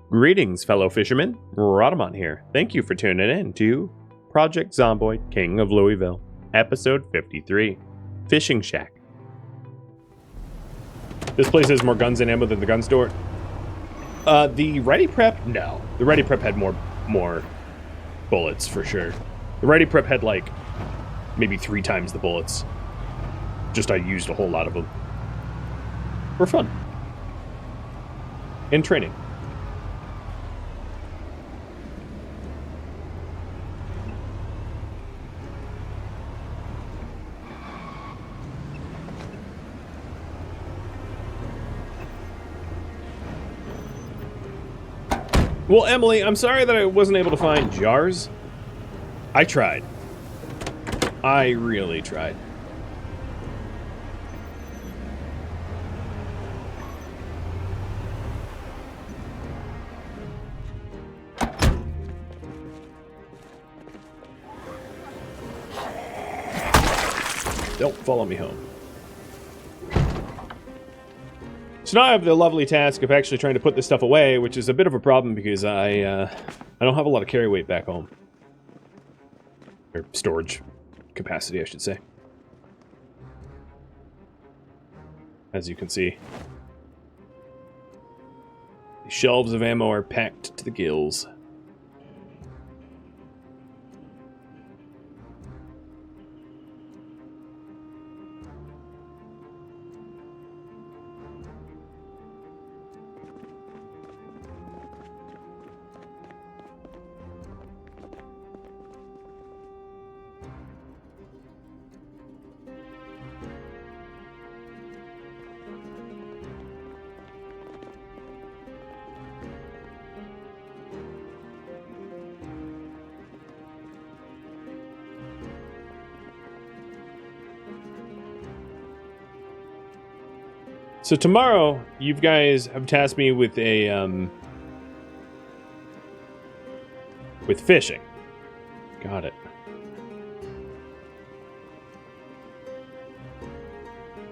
Greetings, fellow fishermen. Rhadamant here. Thank you for tuning in to Project Zomboid, King of Louisville, Episode 53, Fishing Shack. This place has more guns and ammo than the gun store. The Ready Prep? No. The Ready Prep had more bullets, for sure. The Ready Prep had, like, maybe 3 times the bullets. Just I used a whole lot of them. For fun. And training. Well, Emily, I'm sorry that I wasn't able to find jars. I tried. I really tried. Don't follow me home. So now I have the lovely task of actually trying to put this stuff away, which is a bit of a problem because I don't have a lot of carry weight back home. Or storage capacity, I should say. As you can see. The shelves of ammo are packed to the gills. So tomorrow, you guys have tasked me with a, with fishing. Got it.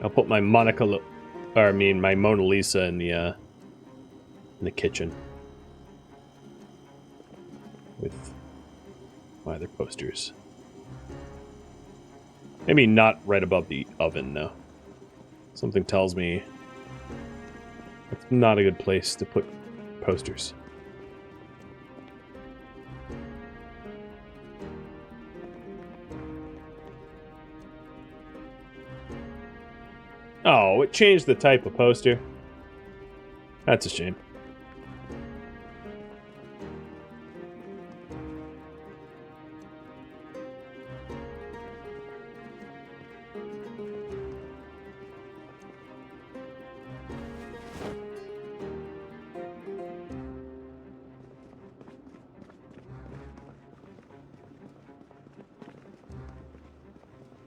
I'll put my my Mona Lisa in the kitchen. With my other posters. Maybe not right above the oven, though. Something tells me it's not a good place to put posters. Oh, it changed the type of poster. That's a shame.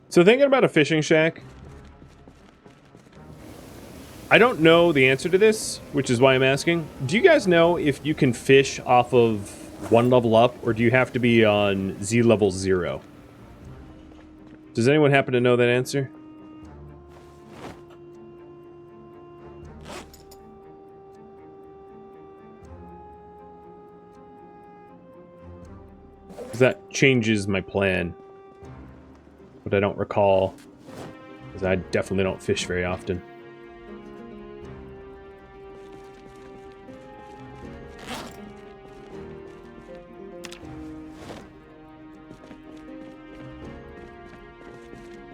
So thinking about a fishing shack, I don't know the answer to this, which is why I'm asking. Do you guys know if you can fish off of 1 level up, or do you have to be on Z level 0? Does anyone happen to know that answer? Because that changes my plan. But I don't recall, because I definitely don't fish very often.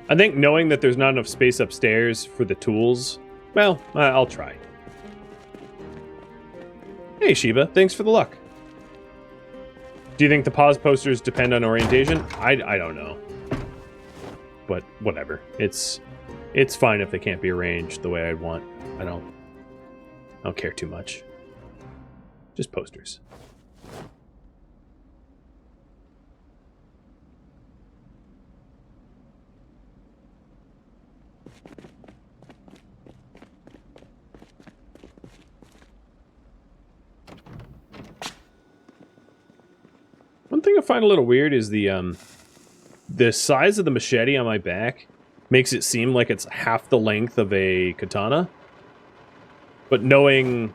I think knowing that there's not enough space upstairs for the tools, well, I'll try. Hey Sheba, thanks for the luck. Do you think the pause posters depend on orientation? I don't know. But whatever. It's fine if they can't be arranged the way I'd want. I don't care too much. Just posters. One thing I find a little weird is the size of the machete on my back makes it seem like it's half the length of a katana. But knowing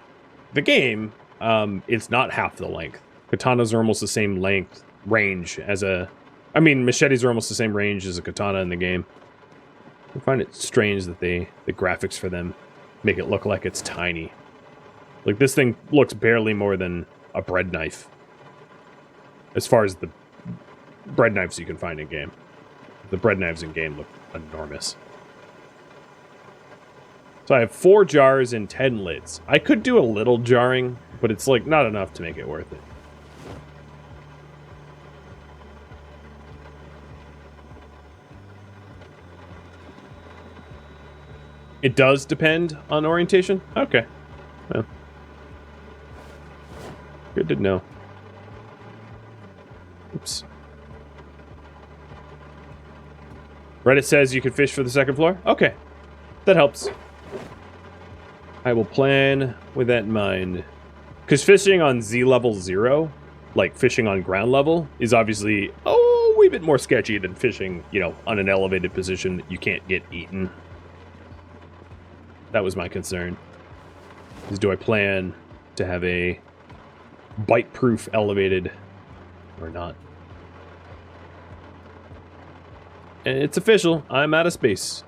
the game, it's not half the length. Katanas are almost the same range as a... I mean, machetes are almost the same range as a katana in the game. I find it strange that the graphics for them make it look like it's tiny. Like, this thing looks barely more than a bread knife. As far as the bread knives you can find in game. The bread knives in game look enormous. So I have 4 jars and 10 lids. I could do a little jarring, but it's like not enough to make it worth it. It does depend on orientation? Okay. Well, good to know. Oops. Reddit says you can fish for the 2nd floor? Okay. That helps. I will plan with that in mind. Because fishing on Z level 0, like fishing on ground level, is obviously a wee bit more sketchy than fishing, you know, on an elevated position that you can't get eaten. That was my concern. Is do I plan to have a bite-proof elevated or not? And it's official. I'm out of space.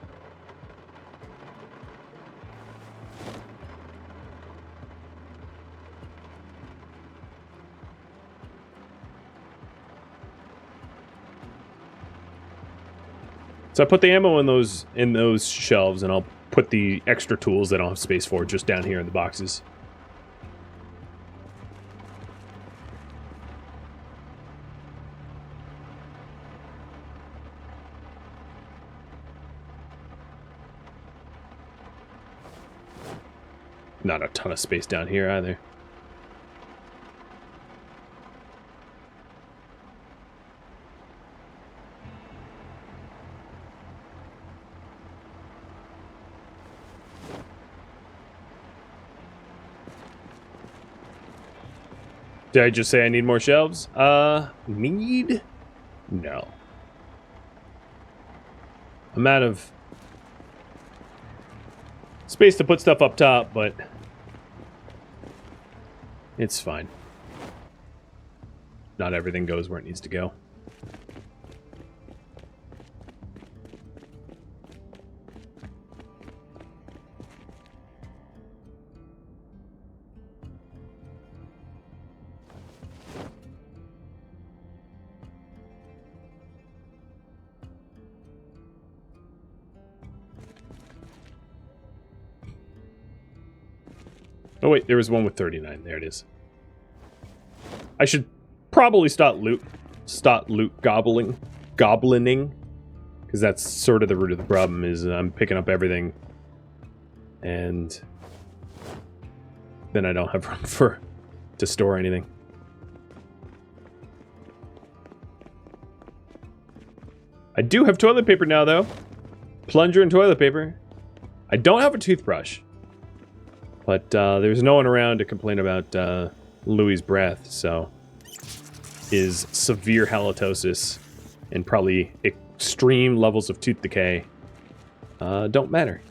So I put the ammo in those shelves, and I'll put the extra tools that I don't have space for just down here in the boxes. Not a ton of space down here either. Did I just say I need more shelves? Need? No. I'm out of space to put stuff up top, but it's fine. Not everything goes where it needs to go. Oh wait, there was one with 39. There it is. I should probably stop loot gobbling, because that's sort of the root of the problem. Is I'm picking up everything, and then I don't have room to store anything. I do have toilet paper now, though. Plunger and toilet paper. I don't have a toothbrush. But there's no one around to complain about Louis' breath, so his severe halitosis and probably extreme levels of tooth decay don't matter.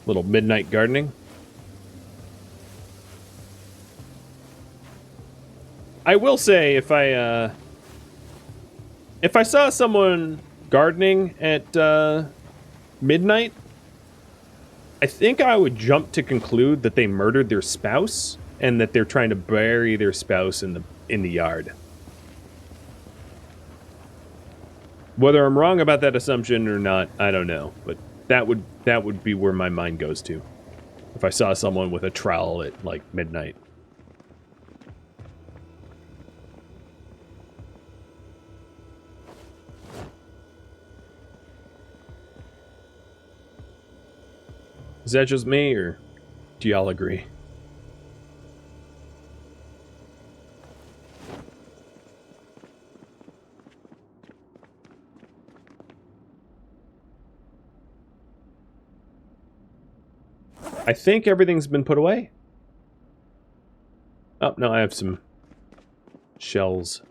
Little midnight gardening. I will say, if I saw someone gardening at midnight, I think I would jump to conclude that they murdered their spouse and that they're trying to bury their spouse in the yard. Whether I'm wrong about that assumption or not, I don't know, but that would be where my mind goes to if I saw someone with a trowel at like midnight. Is that just me, or Do y'all agree? I think everything's been put away. Oh, no, I have some shells.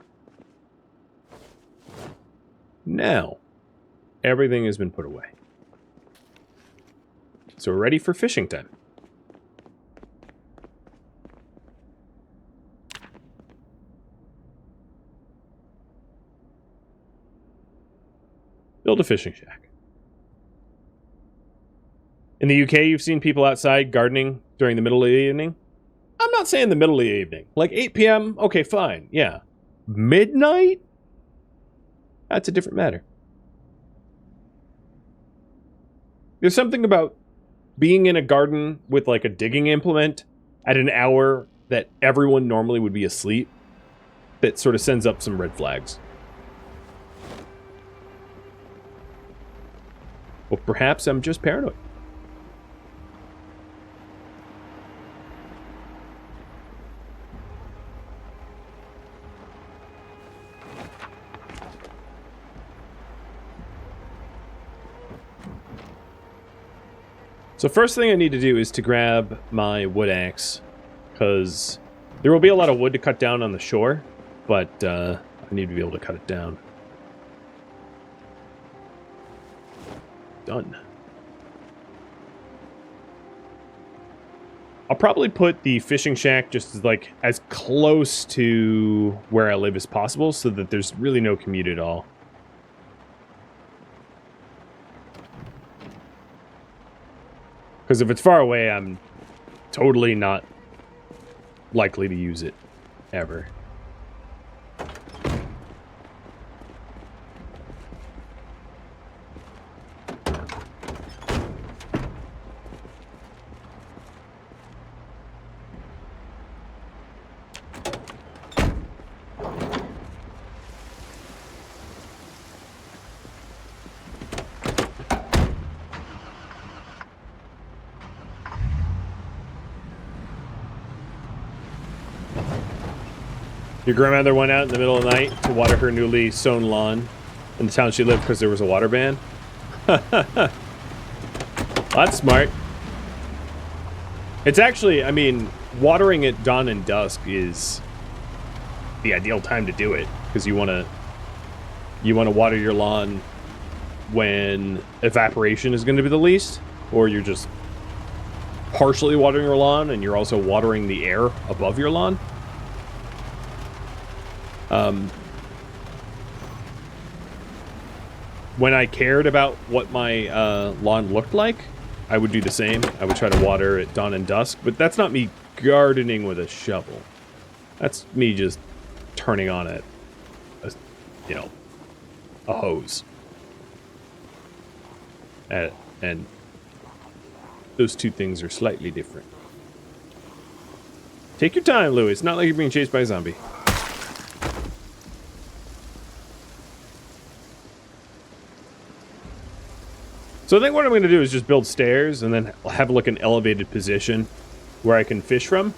Now, everything has been put away. So we're ready for fishing time. Build a fishing shack. In the UK, you've seen people outside gardening during the middle of the evening. I'm not saying the middle of the evening. Like 8 p.m., okay, fine, yeah. Midnight? That's a different matter. There's something about being in a garden with like a digging implement at an hour that everyone normally would be asleep that sort of sends up some red flags. Well, perhaps I'm just paranoid. So first thing I need to do is to grab my wood axe, because there will be a lot of wood to cut down on the shore, but I need to be able to cut it down. Done. I'll probably put the fishing shack just like as close to where I live as possible so that there's really no commute at all. Because if it's far away, I'm totally not likely to use it, ever. Your grandmother went out in the middle of the night to water her newly sown lawn in the town she lived because there was a water ban. That's smart. It's actually, I mean, watering at dawn and dusk is the ideal time to do it because you want to water your lawn when evaporation is going to be the least, or you're just partially watering your lawn and you're also watering the air above your lawn. When I cared about what my lawn looked like, I would do the same. I would try to water at dawn and dusk, but that's not me gardening with a shovel. That's me just turning on a hose. And those two things are slightly different. Take your time, Louis. It's not like you're being chased by a zombie. So I think what I'm going to do is just build stairs and then have like an elevated position where I can fish from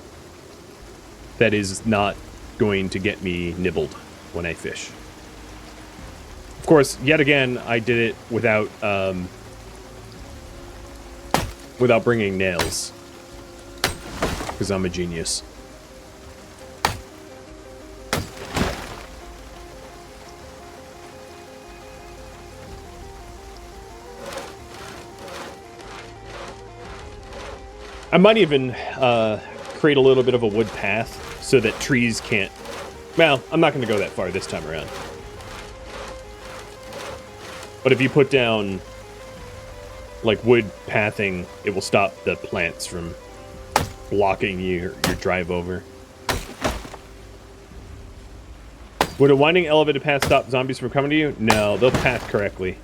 that is not going to get me nibbled when I fish. Of course, yet again, I did it without bringing nails because I'm a genius. I might even create a little bit of a wood path so that trees can't... Well, I'm not going to go that far this time around. But if you put down, like, wood pathing, it will stop the plants from blocking your drive over. Would a winding elevated path stop zombies from coming to you? No, they'll path correctly.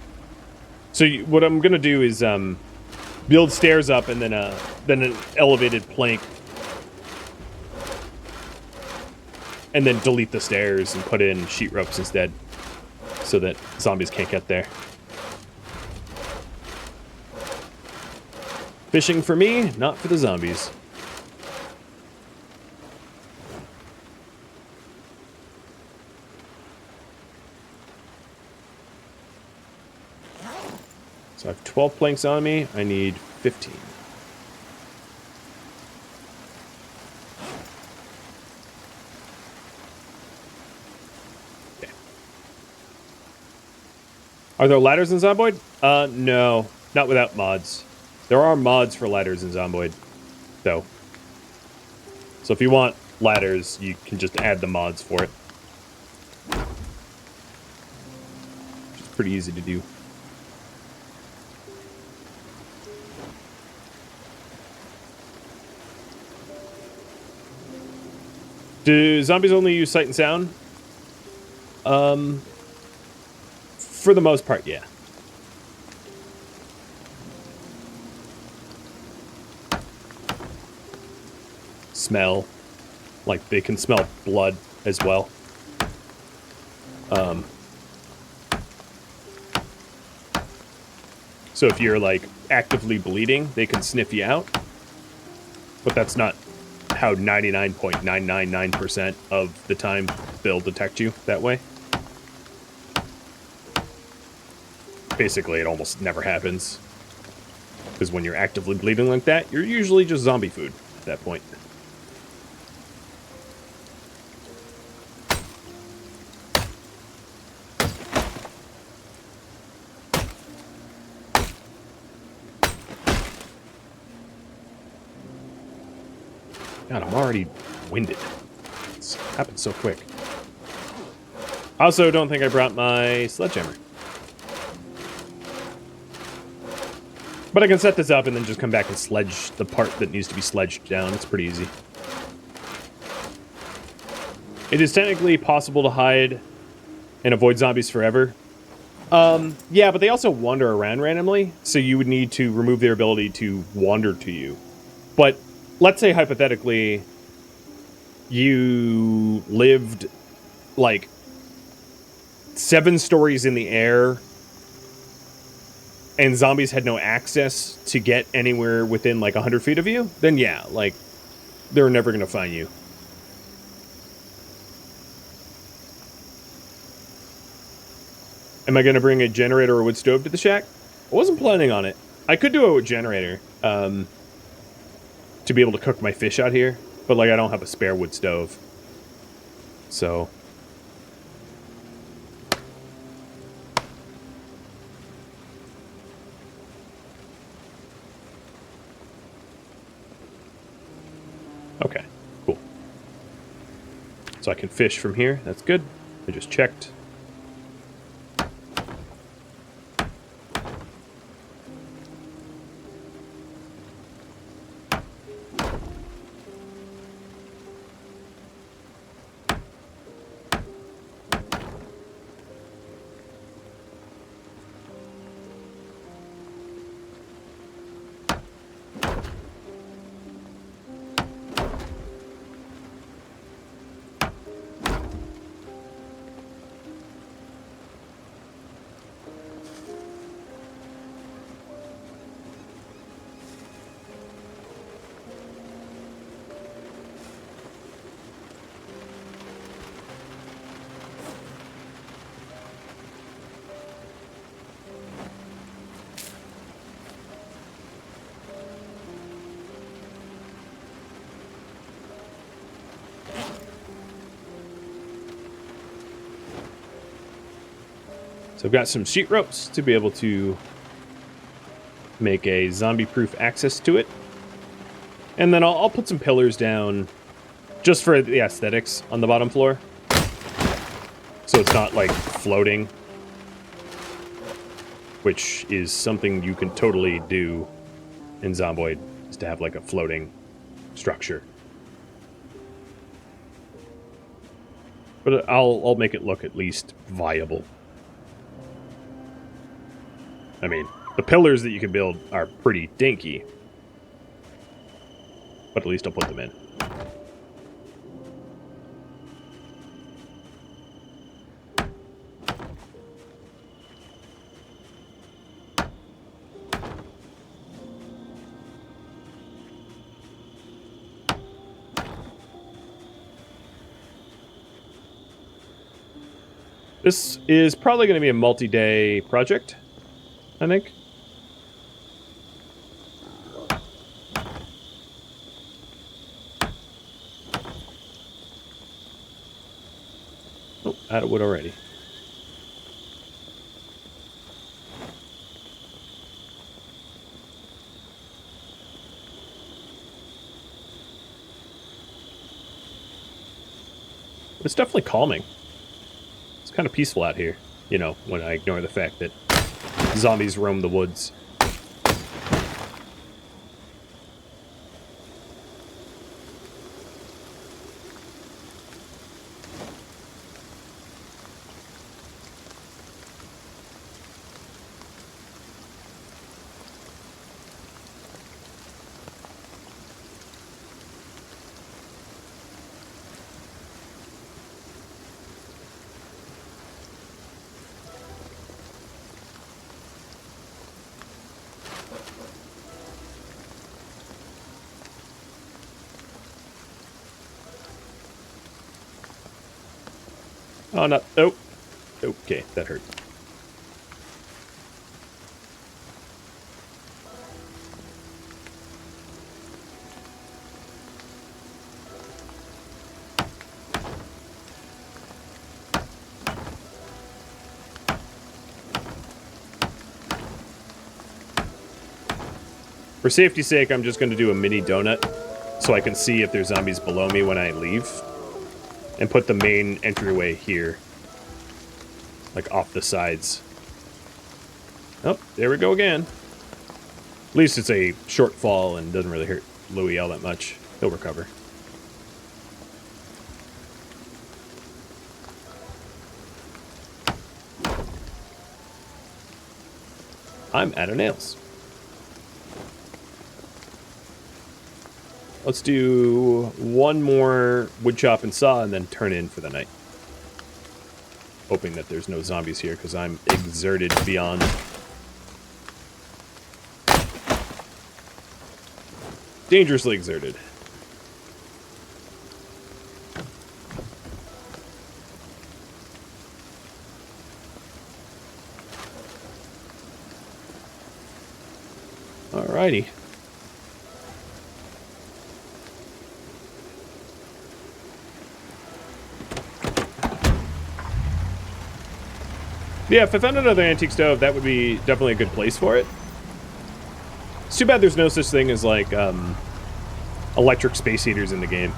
So what I'm going to do is... build stairs up and then an elevated plank. And then delete the stairs and put in sheet ropes instead. So that zombies can't get there. Fishing for me, not for the zombies. So I have 12 planks on me. I need 15. Okay. Are there ladders in Zomboid? No. Not without mods. There are mods for ladders in Zomboid, though. So if you want ladders, you can just add the mods for it. It's pretty easy to do. Do zombies only use sight and sound? For the most part, yeah. Smell. Like, they can smell blood as well. So if you're, like, actively bleeding, they can sniff you out. But that's not how 99.999% of the time they'll detect you that way. Basically, it almost never happens. Because when you're actively bleeding like that, you're usually just zombie food at that point. God, I'm already winded. It's happened so quick. I also don't think I brought my sledgehammer. But I can set this up and then just come back and sledge the part that needs to be sledged down. It's pretty easy. It is technically possible to hide and avoid zombies forever. Yeah, but they also wander around randomly, so you would need to remove their ability to wander to you. But let's say, hypothetically, you lived, like, 7 stories in the air, and zombies had no access to get anywhere within, like, 100 feet of you, then yeah, like, they're never going to find you. Am I going to bring a generator or wood stove to the shack? I wasn't planning on it. I could do a generator, to be able to cook my fish out here, but, like, I don't have a spare wood stove. So okay, cool. So I can fish from here. That's good. I just checked. So I've got some sheet ropes to be able to make a zombie-proof access to it. And then I'll put some pillars down just for the aesthetics on the bottom floor. So it's not, like, floating. Which is something you can totally do in Zomboid, is to have, like, a floating structure. But I'll make it look at least viable. I mean, the pillars that you can build are pretty dinky. But at least I'll put them in. This is probably going to be a multi-day project, I think. Oh, out of wood already. It's definitely calming. It's kind of peaceful out here, you know, when I ignore the fact that zombies roam the woods. Oh, no. Oh. Okay, that hurt. For safety's sake, I'm just going to do a mini donut so I can see if there's zombies below me when I leave. And put the main entryway here. Like off the sides. Oh, there we go again. At least it's a short fall and doesn't really hurt Louis all that much. He'll recover. I'm out of nails. Let's do one more wood chop and saw and then turn in for the night. Hoping that there's no zombies here because I'm exerted beyond. Dangerously exerted. Alrighty. Yeah, if I found another antique stove, that would be definitely a good place for it. It's too bad there's no such thing as, like, electric space heaters in the game.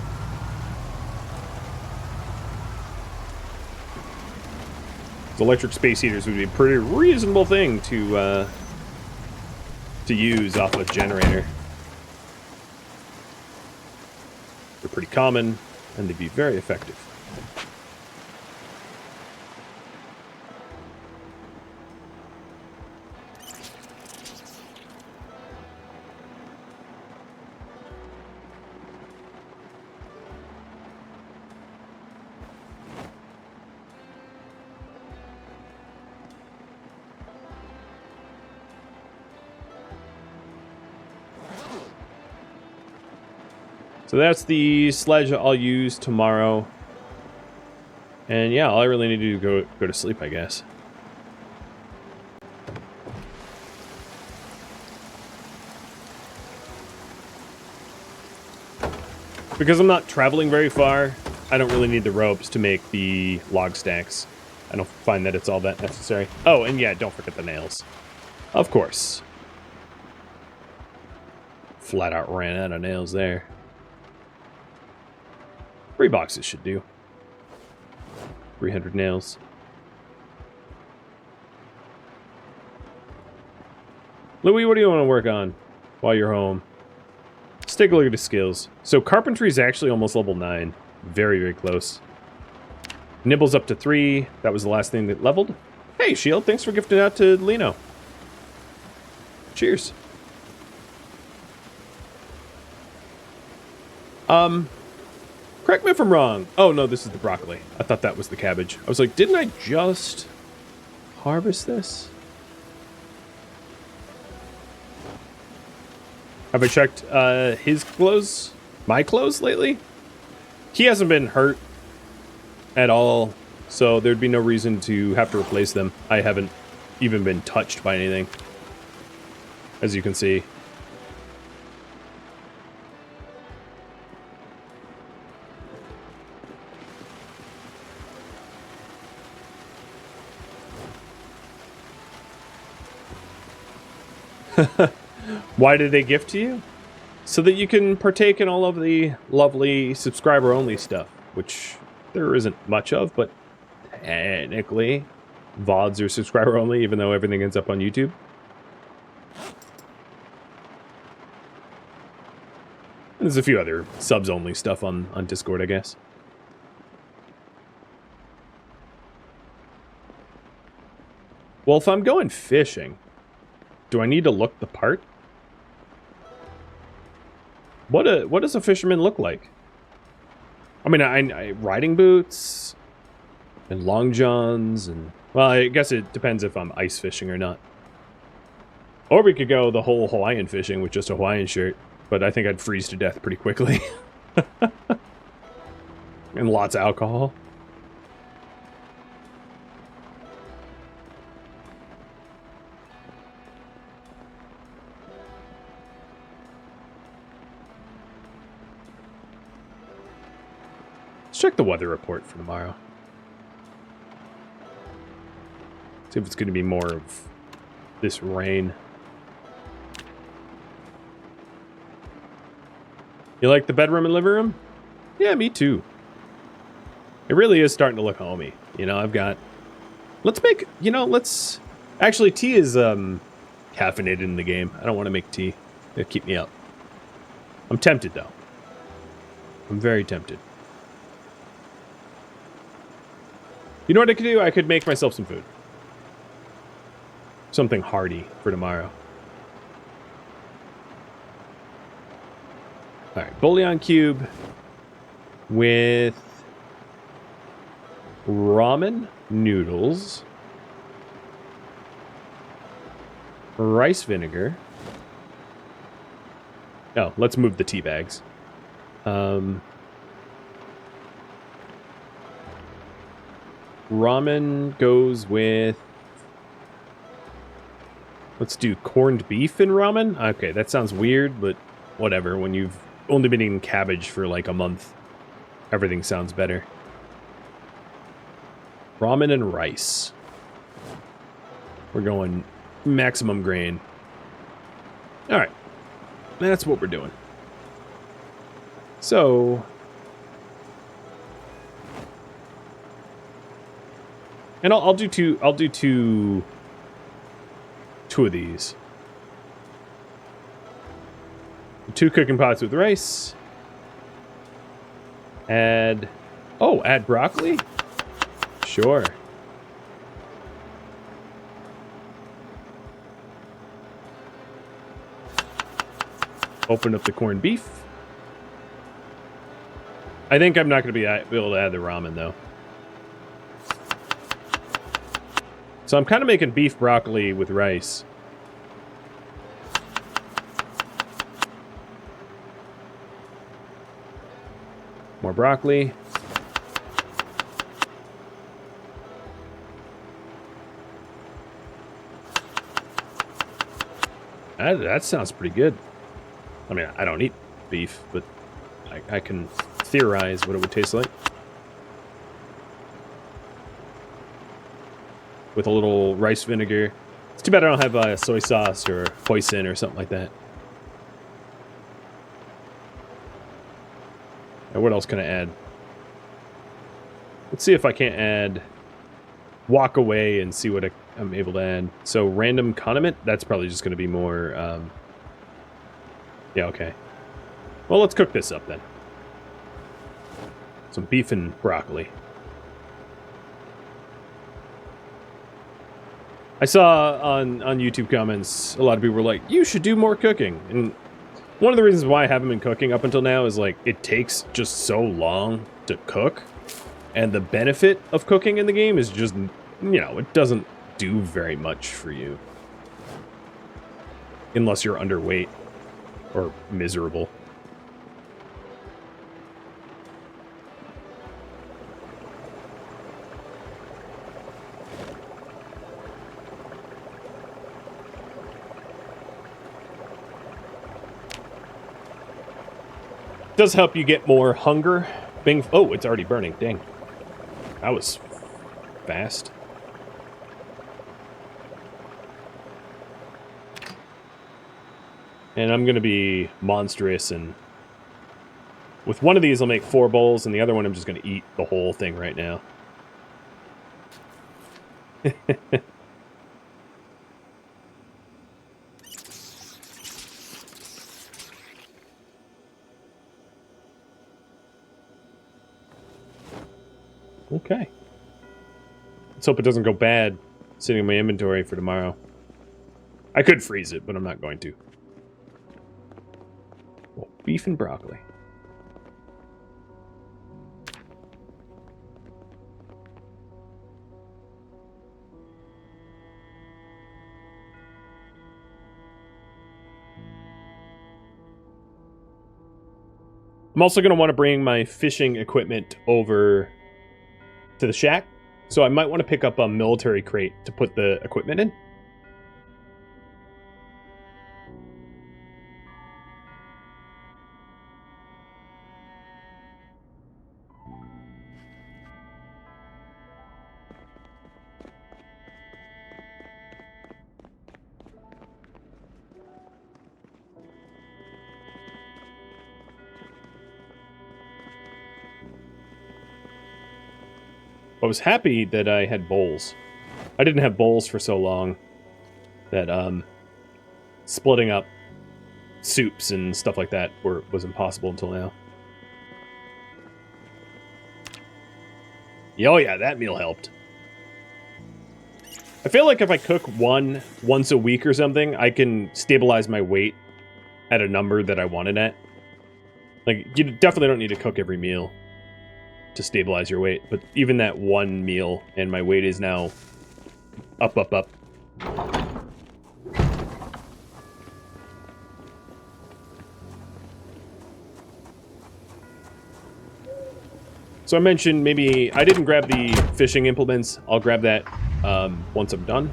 The electric space heaters would be a pretty reasonable thing to use off a generator. They're pretty common, and they'd be very effective. So that's the sledge I'll use tomorrow. And yeah, all I really need to do is go to sleep, I guess. Because I'm not traveling very far, I don't really need the ropes to make the log stacks. I don't find that it's all that necessary. Oh, and yeah, don't forget the nails. Of course. Flat out ran out of nails there. 3 boxes should do. 300 nails. Louis, what do you want to work on while you're home? Let's take a look at his skills. So carpentry is actually almost level 9. Very, very close. Nibble's up to 3. That was the last thing that leveled. Hey, Shield, thanks for gifting out to Lino. Cheers. Correct me if I'm wrong. Oh, no, this is the broccoli. I thought that was the cabbage. I was like, didn't I just harvest this? Have I checked his clothes? My clothes lately? He hasn't been hurt at all. so there'd be no reason to have to replace them. I haven't even been touched by anything, as you can see. Why did they gift to you? So that you can partake in all of the lovely subscriber-only stuff, which there isn't much of, but technically, VODs are subscriber-only, even though everything ends up on YouTube. There's a few other subs-only stuff on Discord, I guess. Well, if I'm going fishing, do I need to look the part? What does a fisherman look like? I mean, I riding boots and long johns and, well, I guess it depends if I'm ice fishing or not. Or we could go the whole Hawaiian fishing with just a Hawaiian shirt, but I think I'd freeze to death pretty quickly. And lots of alcohol. Let's check the weather report for tomorrow. See if it's going to be more of this rain. You like the bedroom and living room? Yeah, me too. It really is starting to look homey. You know, I've got... Let's make... You know, let's... Actually, tea is caffeinated in the game. I don't want to make tea. It'll keep me up. I'm tempted, though. I'm very tempted. You know what I could do? I could make myself some food. Something hearty for tomorrow. Alright, bouillon cube with ramen noodles, rice vinegar. Oh, let's move the tea bags. Ramen goes with... Let's do corned beef in ramen? Okay, that sounds weird, but whatever. When you've only been eating cabbage for like a month, everything sounds better. Ramen and rice. We're going maximum grain. Alright. That's what we're doing. So... And I'll do two of these. 2 cooking pots with rice. Add broccoli? Sure. Open up the corned beef. I think I'm not going to be able to add the ramen, though. So I'm kind of making beef broccoli with rice. More broccoli. That sounds pretty good. I mean, I don't eat beef, but I can theorize what it would taste like. With a little rice vinegar. It's too bad I don't have soy sauce or hoisin or something like that. And what else can I add? Let's see if I can't add... Walk away and see what I'm able to add. So, random condiment? That's probably just going to be more... Yeah, okay. Well, let's cook this up then. Some beef and broccoli. I saw on YouTube comments, a lot of people were like, you should do more cooking. And one of the reasons why I haven't been cooking up until now is like, it takes just so long to cook. And the benefit of cooking in the game is just, you know, it doesn't do very much for you. Unless you're underweight or miserable. Does help you get more hunger. Bing. Oh, it's already burning. Dang. That was fast. And I'm going to be monstrous, and with one of these I'll make 4 bowls, and the other one I'm just going to eat the whole thing right now. Okay. Let's hope it doesn't go bad sitting in my inventory for tomorrow. I could freeze it, but I'm not going to. Well, beef and broccoli. I'm also going to want to bring my fishing equipment over to the shack, so I might want to pick up a military crate to put the equipment in. I was happy that I had bowls. I didn't have bowls for so long that splitting up soups and stuff like that was impossible until now. Oh yeah, that meal helped. I feel like if I cook once a week or something, I can stabilize my weight at a number that I want it at. Like, you definitely don't need to cook every meal to stabilize your weight, but even that one meal, and my weight is now up, up, up. So I mentioned maybe I didn't grab the fishing implements. I'll grab that once I'm done.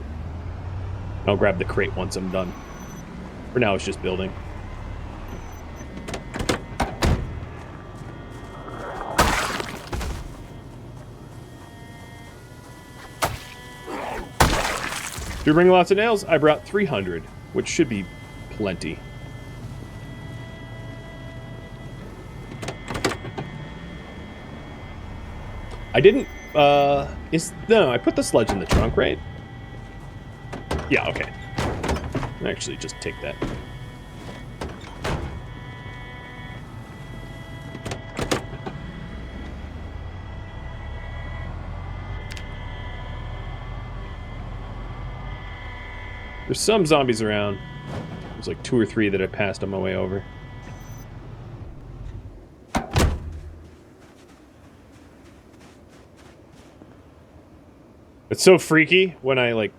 I'll grab the crate once I'm done. For now, it's just building. Do you bring lots of nails? I brought 300, which should be plenty. I didn't, no, I put the sledge in the trunk, right? Yeah, okay. Actually, just take that. There's some zombies around. There's like 2 or 3 that I passed on my way over. It's so freaky when I like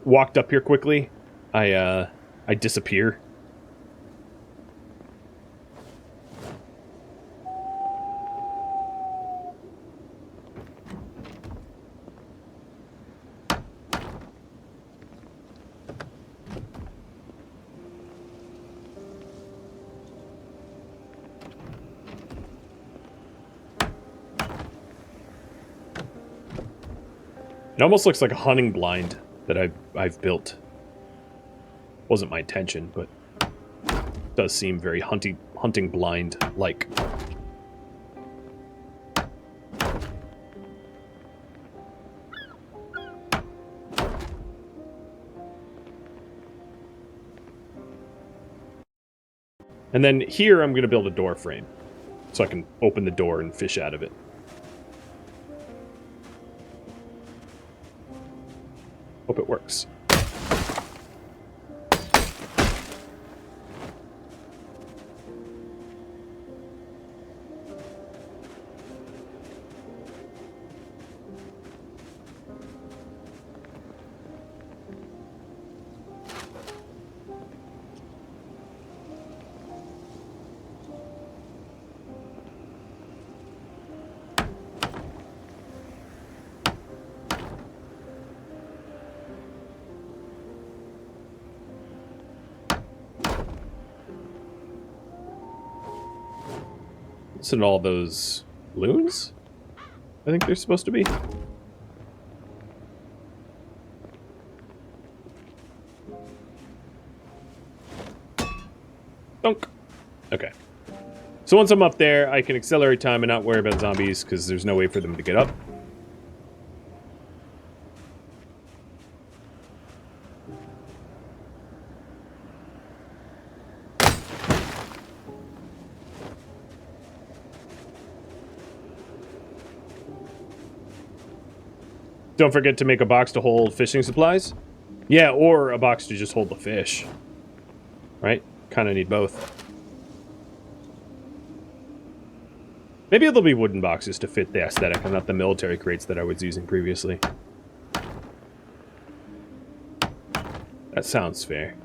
walked up here quickly. I disappear. It almost looks like a hunting blind that I've built. Wasn't my intention, but it does seem very hunting blind like. And then here I'm going to build a door frame so I can open the door and fish out of it. Hope it works. Isn't all those loons? I think they're supposed to be. Dunk. Okay. So once I'm up there, I can accelerate time and not worry about zombies, because there's no way for them to get up. Don't forget to make a box to hold fishing supplies. Yeah, or a box to just hold the fish. Right? Kind of need both. Maybe there'll be wooden boxes to fit the aesthetic and not the military crates that I was using previously. That sounds fair.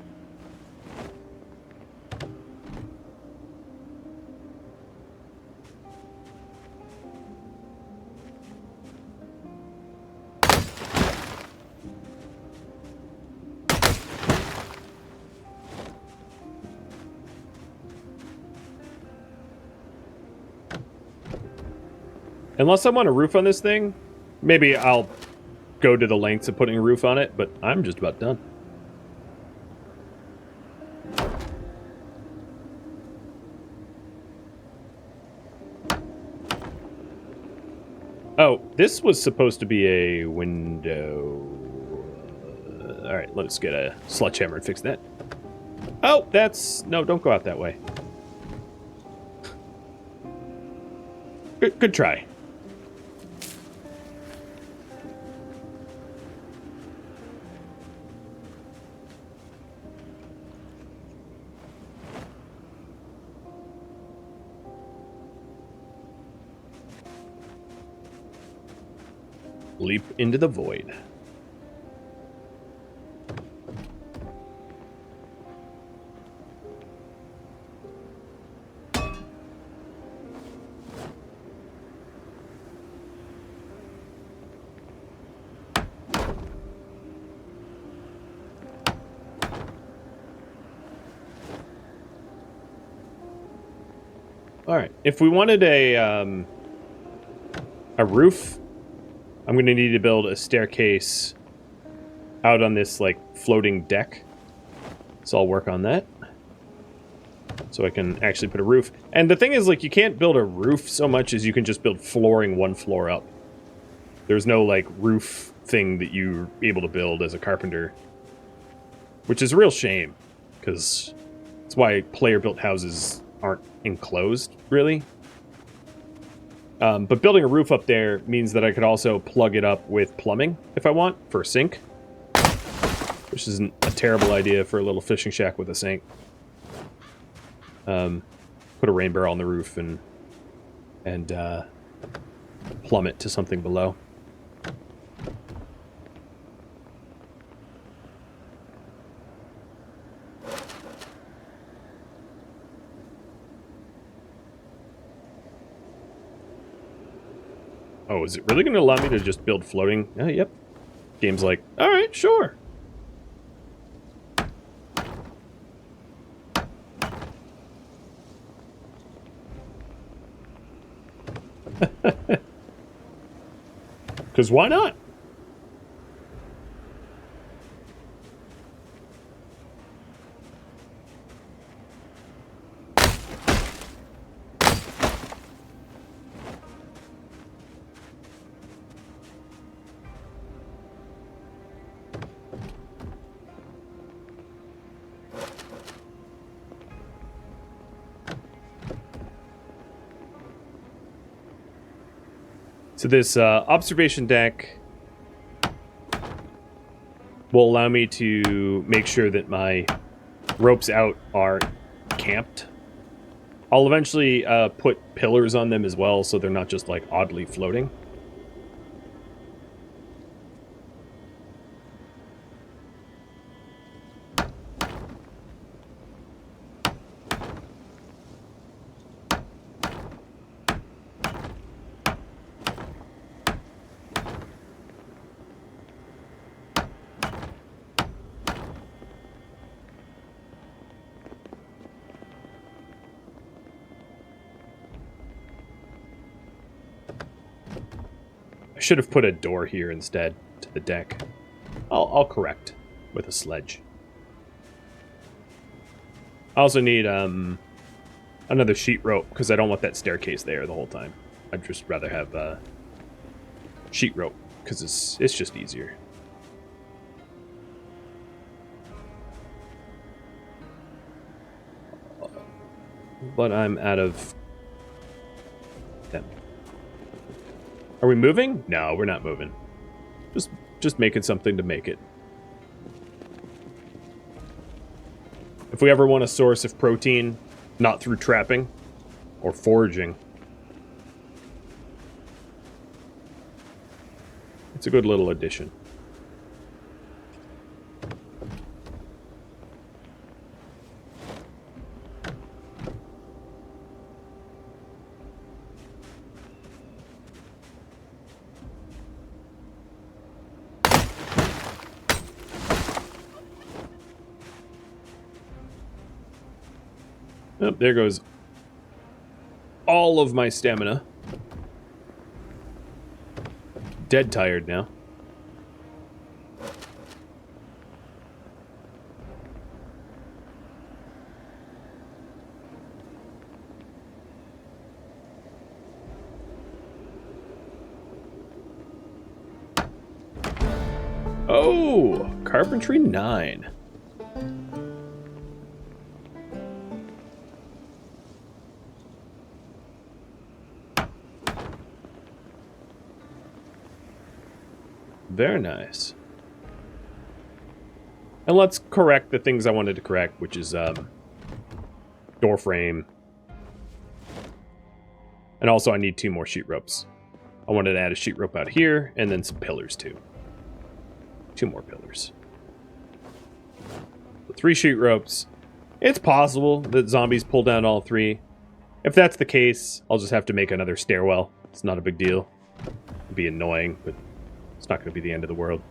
Unless I want a roof on this thing, maybe I'll go to the lengths of putting a roof on it, but I'm just about done. Oh, this was supposed to be a window. Alright, let's get a sledgehammer and fix that. Oh, that's... No, don't go out that way. Good try. Leap into the void. All right. If we wanted a roof, I'm going to need to build a staircase out on this, like, floating deck. So I'll work on that. So I can actually put a roof. And the thing is, like, you can't build a roof so much as you can just build flooring one floor up. There's no, like, roof thing that you're able to build as a carpenter. Which is a real shame. Because that's why player-built houses aren't enclosed, really. But building a roof up there means that I could also plug it up with plumbing, if I want, for a sink. Which isn't a terrible idea for a little fishing shack with a sink. Put a rain barrel on the roof and plumb it to something below. Oh, is it really going to allow me to just build floating? Yep. Game's like, alright, sure. Because why not? So this observation deck will allow me to make sure that my ropes out are camped. I'll eventually put pillars on them as well, so they're not just like oddly floating. I should have put a door here instead to the deck. I'll correct with a sledge. I also need another sheet rope because I don't want that staircase there the whole time. I'd just rather have sheet rope because it's just easier. But I'm out of them. Are we moving? No, we're not moving. Just making something to make it. If we ever want a source of protein, not through trapping or foraging, it's a good little addition. Oh, there goes all of my stamina. Dead tired now. Oh, Carpentry 9. Very nice. And let's correct the things I wanted to correct, which is door frame. And also I need 2 more sheet ropes. I wanted to add a sheet rope out here, and then some pillars too. 2 more pillars. So 3 sheet ropes. It's possible that zombies pull down all 3. If that's the case, I'll just have to make another stairwell. It's not a big deal. It'd be annoying, but it's not going to be the end of the world.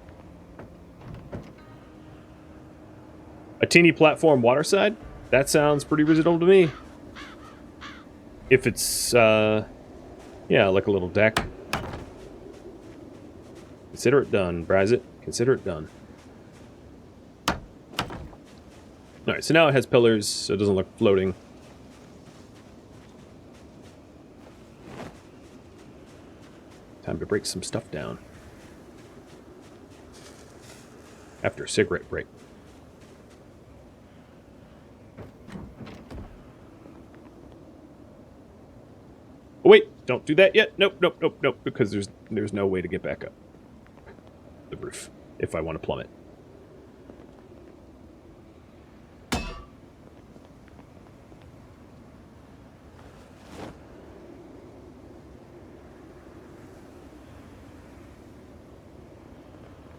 A teeny platform waterside? That sounds pretty reasonable to me. If it's, yeah, like a little deck. Consider it done, Brazit. Consider it done. Alright, so now it has pillars, so it doesn't look floating. Time to break some stuff down. After a cigarette break. Oh, wait, don't do that yet. Nope, nope, nope, nope, because there's no way to get back up the roof if I want to plummet.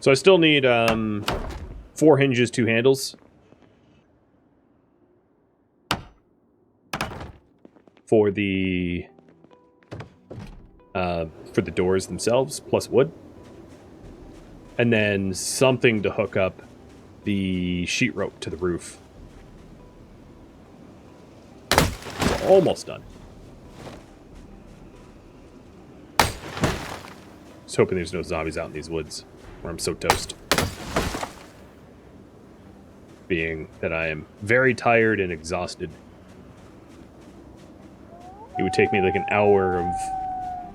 So I still need 4 hinges, 2 handles. For the doors themselves, plus wood. And then something to hook up the sheet rope to the roof. Almost done. Just hoping there's no zombies out in these woods. Where I'm so toast. Being that I am very tired and exhausted. It would take me like an hour of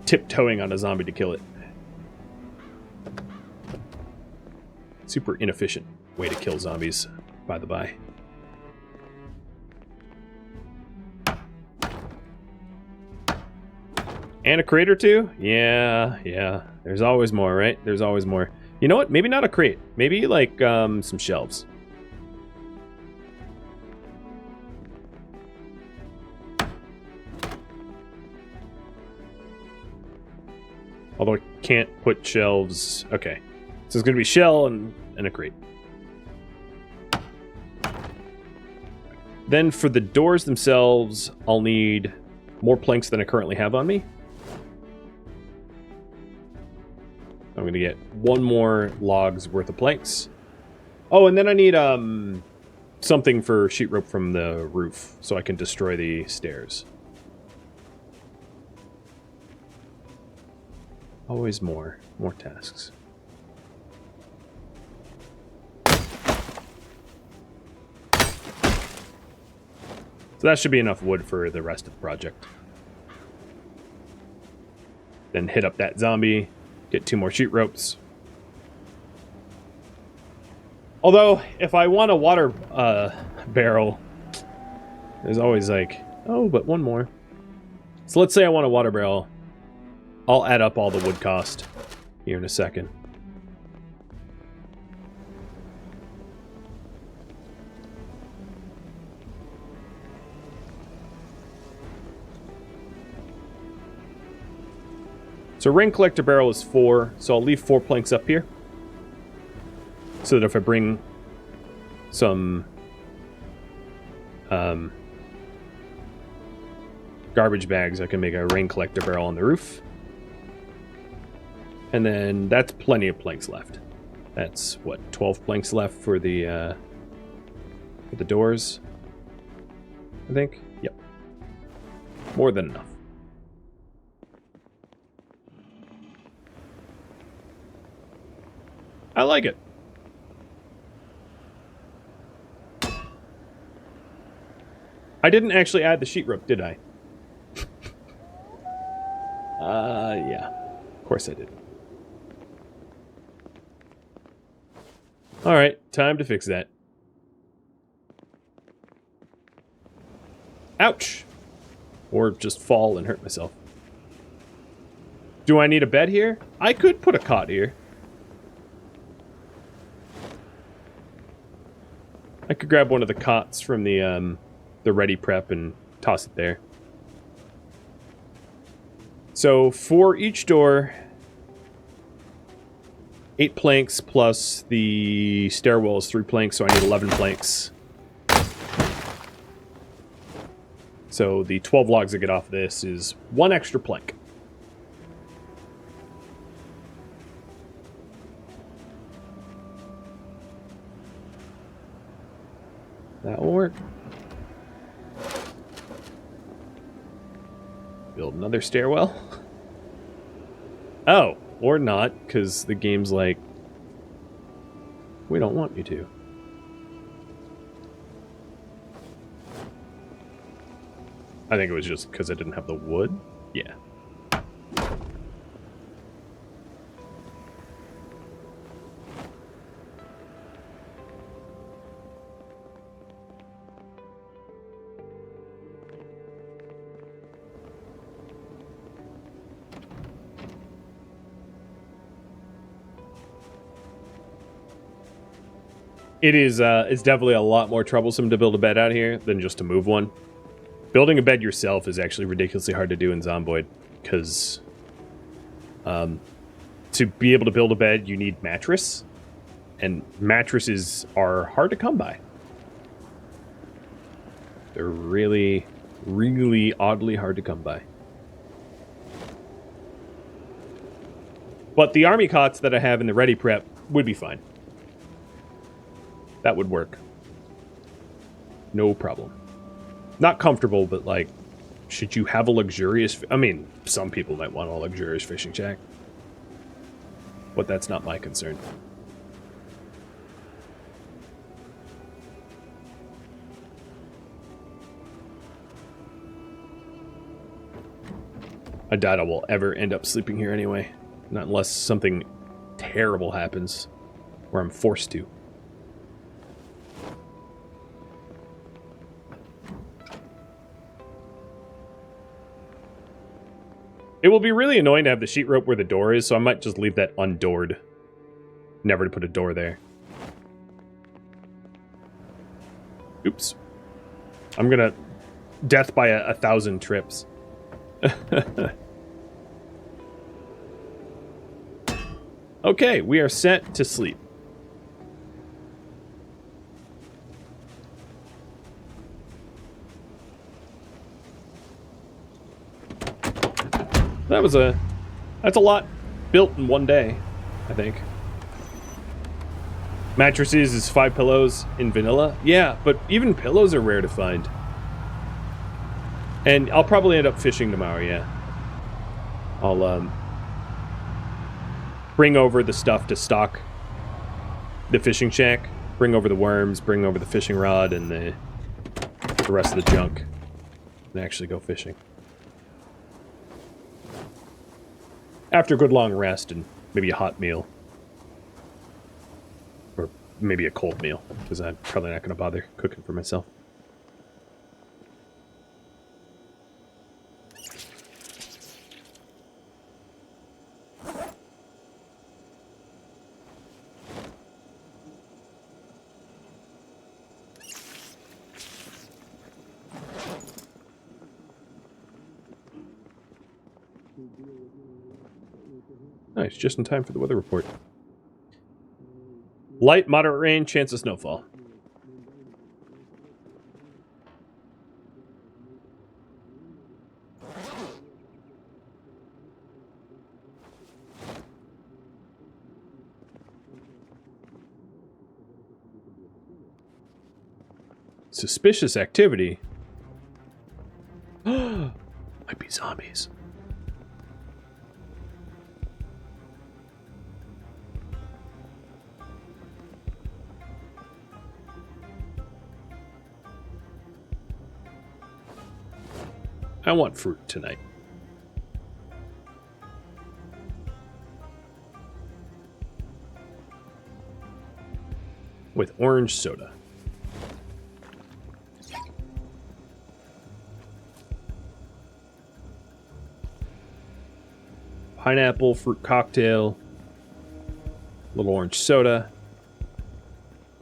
tiptoeing on a zombie to kill it. Super inefficient way to kill zombies, by the by. And a crate or 2? Yeah. There's always more, right? There's always more. You know what? Maybe not a crate. Maybe, like, some shelves. Although I can't put shelves... Okay. So it's going to be shell and a crate. Then for the doors themselves, I'll need more planks than I currently have on me. I'm going to get 1 more log's worth of planks. Oh, and then I need something for sheet rope from the roof so I can destroy the stairs. Always more. More tasks. So that should be enough wood for the rest of the project. Then hit up that zombie, get 2 more sheet ropes. Although, if I want a water barrel, there's always like, oh, but 1 more. So let's say I want a water barrel. I'll add up all the wood cost here in a second. So rain collector barrel is 4, so I'll leave 4 planks up here. So that if I bring some garbage bags, I can make a rain collector barrel on the roof. And then that's plenty of planks left. That's, what, 12 planks left for the doors, I think? Yep. More than enough. I like it. I didn't actually add the sheet rope, did I? Yeah. Of course I did. Alright, time to fix that. Ouch! Or just fall and hurt myself. Do I need a bed here? I could put a cot here. I could grab one of the cots from the ready prep and toss it there. So for each door, 8 planks plus the stairwell is 3 planks, so I need 11 planks. So the 12 logs I get off this is 1 extra plank. That will work. Build another stairwell. Oh, or not, because the game's like, we don't want you to. I think it was just because I didn't have the wood. Yeah. It's definitely a lot more troublesome to build a bed out here than just to move one. Building a bed yourself is actually ridiculously hard to do in Zomboid, because to be able to build a bed, you need mattress, and mattresses are hard to come by. They're really, really oddly hard to come by. But the army cots that I have in the ready prep would be fine. That would work. No problem. Not comfortable, but like, should you have a luxurious... I mean, some people might want a luxurious fishing shack. But that's not my concern. I doubt I will ever end up sleeping here anyway. Not unless something terrible happens where I'm forced to. It will be really annoying to have the sheet rope where the door is, so I might just leave that undoored. Never to put a door there. Oops. I'm gonna... death by 1,000 trips. Okay, we are set to sleep. That's a lot built in one day, I think. Mattresses is 5 pillows in vanilla. Yeah, but even pillows are rare to find. And I'll probably end up fishing tomorrow, yeah. bring over the stuff to stock the fishing shack, bring over the worms, bring over the fishing rod, and the rest of the junk, and actually go fishing. After a good long rest and maybe a hot meal. Or maybe a cold meal, because I'm probably not going to bother cooking for myself. Nice, just in time for the weather report. Light, moderate rain, chance of snowfall. Suspicious activity. Might be zombies. I want fruit tonight. With orange soda. Pineapple fruit cocktail. Little orange soda.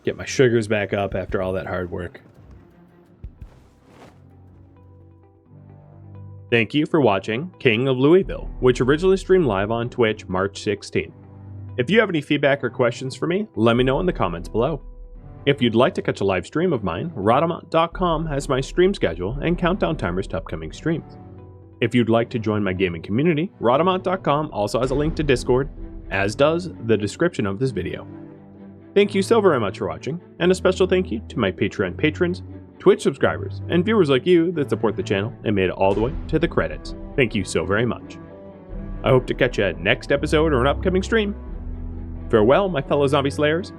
Get my sugars back up after all that hard work. Thank you for watching King of Louisville, which originally streamed live on Twitch March 16. If you have any feedback or questions for me, let me know in the comments below. If you'd like to catch a live stream of mine, Rhadamant.com has my stream schedule and countdown timers to upcoming streams. If you'd like to join my gaming community, Rhadamant.com also has a link to Discord, as does the description of this video. Thank you so very much for watching, and a special thank you to my Patreon patrons, Twitch subscribers, and viewers like you that support the channel and made it all the way to the credits. Thank you so very much. I hope to catch you at next episode or an upcoming stream. Farewell, my fellow zombie slayers,